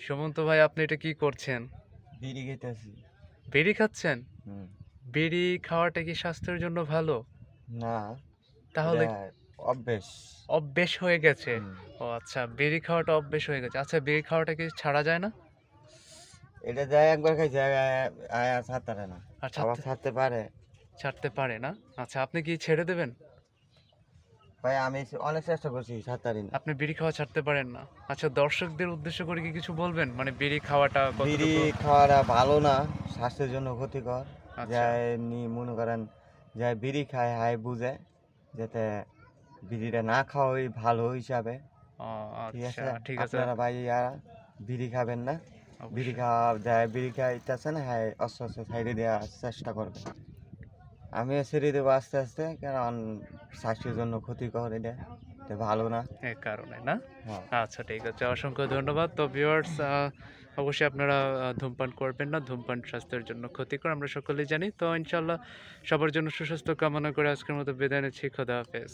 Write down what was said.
সুমন্ত ভাই, আপনি এটা কি করছেন? বিড়ি খাইতেছি। বিড়ি খাচ্ছেন? হুম। বিড়ি খাওয়াটা কি স্বাস্থ্যের জন্য ভালো? না, তাহলে এটা অভ্যেস। অভ্যেস হয়ে গেছে। হুম। ও আচ্ছা, বিড়ি খাওয়াটা অভ্যেস হয়ে গেছে। আচ্ছা, বিড়ি খাওয়াটা কি ছাড়া যায় না? এটা যায় একবার খাইছে আর ছাড়তে পারে না। আর আবার ছাড়তে ছাড়তে পারে। ছাড়তে পারে না? আচ্ছা, আপনি কি ছেড়ে দেবেন? ভাই আমি অনেক চেষ্টা করছি, ছাড়তে পারি না। আপনি বিড়ি খাওয়া ছাড়তে পারেন না। আচ্ছা, দর্শকদের উদ্দেশ্য করে কি কিছু বলবেন? মানে বিড়ি খাওয়াটা বিড়ি কতটুকু? খাওয়াটা ভালো না, স্বাস্থ্যের জন্য ক্ষতিকর। আচ্ছা। যাই মনে করেন যাই বিড়ি খায় হাই বুঝে যাতে বিড়িটা না খাওয়াই ভালো হিসাবে। ও ঠিক আচ্ছা, আছে? ঠিক আছে। আপনারা ভাই বিড়ি খাবেন না। বিড়ি অবশ্যই। খাওয়া যায় বিড়ি খাইতেছে না, হ্যাঁ আস্তে আস্তে সাইডে দেওয়ার চেষ্টা করবে। আমিও ছেড়ে দেবো আস্তে আস্তে, কারণ স্বাস্থ্যের জন্য ক্ষতিকর এটা, এটা ভালো না। এ কারণে না? হ্যাঁ। আচ্ছা, ঠিক আছে। অসংখ্য ধন্যবাদ। তো ভিউয়ার্স, অবশ্যই আপনারা ধূমপান করবেন না। ধূমপান স্বাস্থ্যের জন্য ক্ষতিকর, আমরা সকলেই জানি। তো ইনশাআল্লাহ সবার জন্য সুস্বাস্থ্য কামনা করে আজকের মতো বিদায় নিচ্ছি। খোদা হাফেজ।